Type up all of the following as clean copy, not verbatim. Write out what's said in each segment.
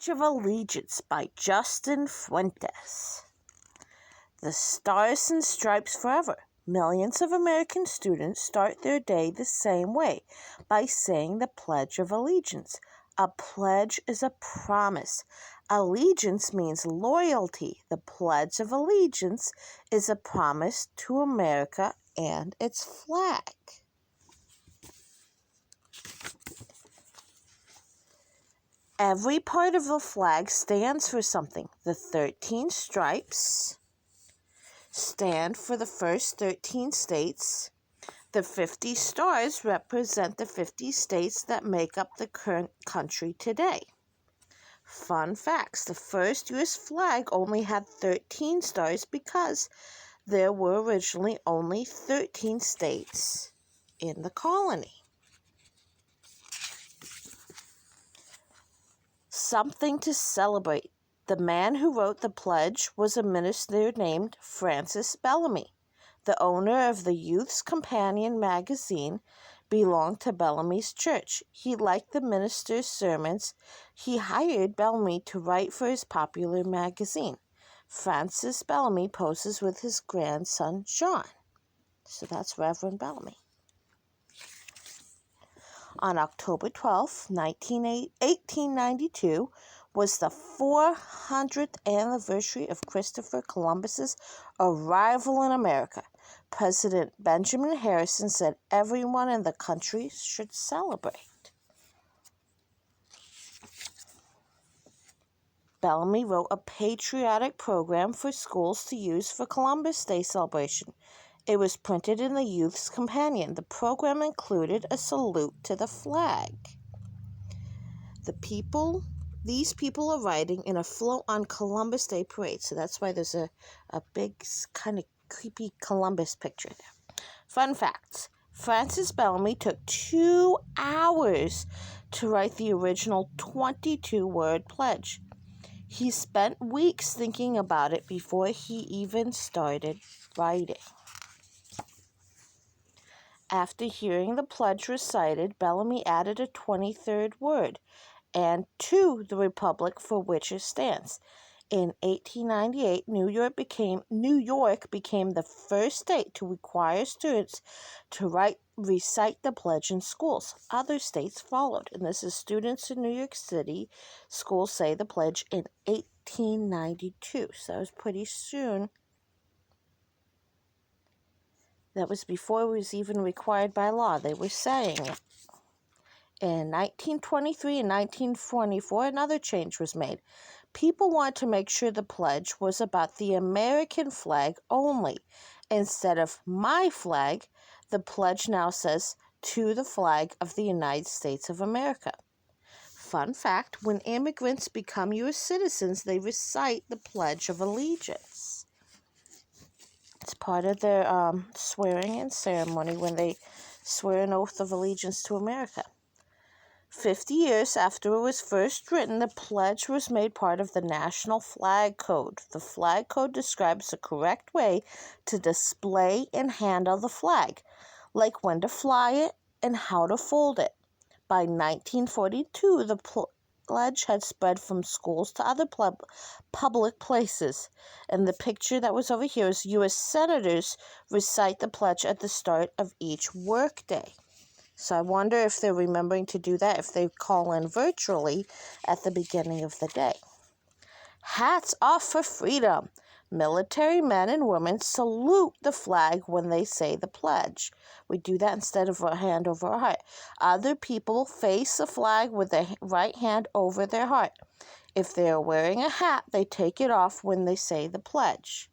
Pledge of Allegiance by Justin Fuentes. The Stars and Stripes Forever. Millions of American students start their day the same way, by saying the Pledge of Allegiance. A pledge is a promise. Allegiance means loyalty. The Pledge of Allegiance is a promise to America and its flag. Every part of the flag stands for something. The 13 stripes stand for the first 13 states. The 50 stars represent the 50 states that make up the current country today. Fun facts: the first U.S. flag only had 13 stars because there were originally only 13 states in the colony. Something to celebrate. The man who wrote the pledge was a minister named Francis Bellamy. The owner of the Youth's Companion magazine belonged to Bellamy's church. He liked the minister's sermons. He hired Bellamy to write for his popular magazine. Francis Bellamy poses with his grandson John. So that's Reverend Bellamy. On October 12, 1892, was the 400th anniversary of Christopher Columbus's arrival in America. President Benjamin Harrison said everyone in the country should celebrate. Bellamy wrote a patriotic program for schools to use for Columbus Day celebration. It was printed in the Youth's Companion. The program included a salute to the flag. These people are riding in a float on Columbus Day parade, so that's why there's a big kind of creepy Columbus picture there. Fun facts: Francis Bellamy took 2 hours to write the original 22-word pledge. He spent weeks thinking about it before he even started writing. After hearing the pledge recited, Bellamy added a 23rd word, "and to the republic for which it stands." In 1898, New York became the first state to require students to recite the pledge in schools. Other states followed, and this is students in New York City. Schools say the pledge in 1892, so that was pretty soon. That was before it was even required by law. They were saying it. In 1923 and 1924, another change was made. People wanted to make sure the pledge was about the American flag only. Instead of "my flag," the pledge now says "to the flag of the United States of America." Fun fact: when immigrants become U.S. citizens, they recite the Pledge of Allegiance. It's part of their swearing-in ceremony when they swear an oath of allegiance to America. 50 years after it was first written, the pledge was made part of the National Flag Code. The Flag Code describes the correct way to display and handle the flag, like when to fly it and how to fold it. By 1942, the pledge had spread from schools to other public places. And the picture that was over here is U.S. senators recite the pledge at the start of each workday. So I wonder if they're remembering to do that, if they call in virtually at the beginning of the day. Hats off for freedom. Military men and women salute the flag when they say the pledge. We do that instead of a hand over our heart. Other people face the flag with their right hand over their heart. If they are wearing a hat, they take it off when they say the pledge.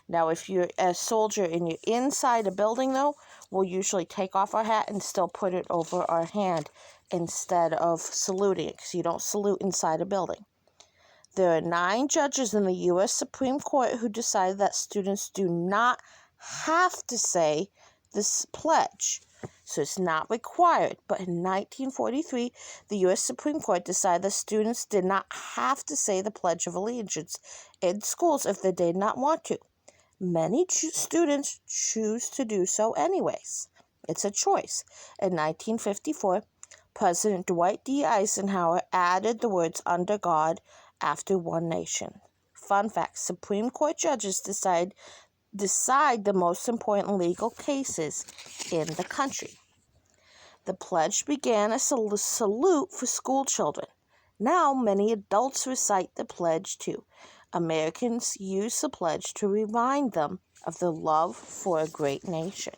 Now, if you're a soldier and you're inside a building, though, we'll usually take off our hat and still put it over our hand instead of saluting it, because you don't salute inside a building. There are 9 judges in the U.S. Supreme Court who decided that students do not have to say this pledge. So it's not required. But in 1943, the U.S. Supreme Court decided that students did not have to say the Pledge of Allegiance in schools if they did not want to. Many students choose to do so anyways. It's a choice. In 1954, President Dwight D. Eisenhower added the words "under God" after "one nation." Fun fact: Supreme Court judges decide the most important legal cases in the country. The pledge began as a salute for school children. Now many adults recite the pledge too. Americans use the pledge to remind them of their love for a great nation.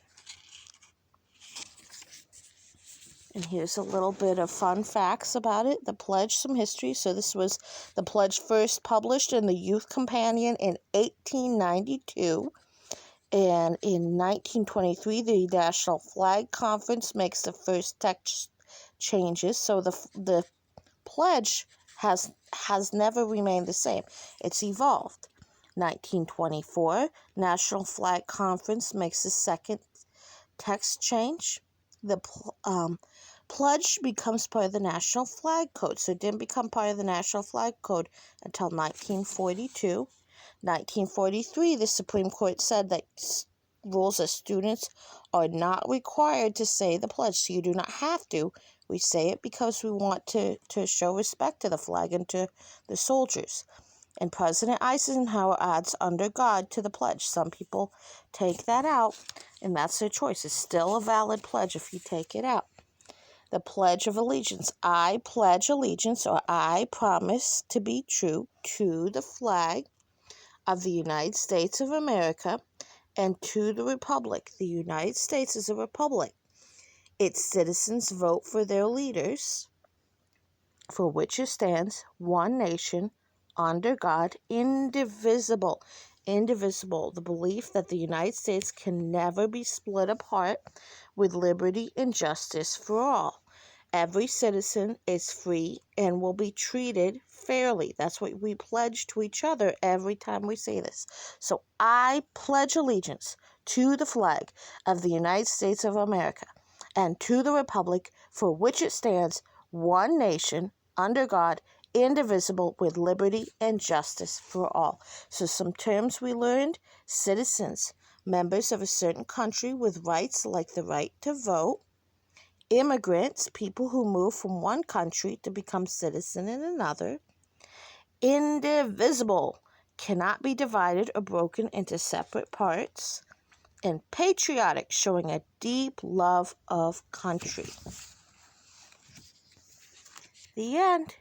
And here's a little bit of fun facts about it. The pledge, some history. So this was the pledge first published in the Youth Companion in 1892. And in 1923, the National Flag Conference makes the first text changes. So the pledge has never remained the same. It's evolved. 1924, National Flag Conference makes the second text change. The pledge becomes part of the National Flag Code. So it didn't become part of the National Flag Code until 1942. 1943, the Supreme Court said that rules that students are not required to say the pledge. So you do not have to. We say it because we want to show respect to the flag and to the soldiers. And President Eisenhower adds "under God" to the pledge. Some people take that out, and that's their choice. It's still a valid pledge if you take it out. The Pledge of Allegiance. I pledge allegiance, or I promise to be true to the flag of the United States of America and to the Republic. The United States is a republic. Its citizens vote for their leaders, for which it stands, one nation, under God, indivisible. Indivisible. The belief that the United States can never be split apart, with liberty and justice for all. Every citizen is free and will be treated fairly. That's what we pledge to each other every time we say this. So I pledge allegiance to the flag of the United States of America and to the republic for which it stands, one nation, under God, indivisible, with liberty and justice for all. So some terms we learned: citizens, members of a certain country with rights like the right to vote. Immigrants, people who move from one country to become citizen in another. Indivisible, cannot be divided or broken into separate parts. And patriotic, showing a deep love of country. The end.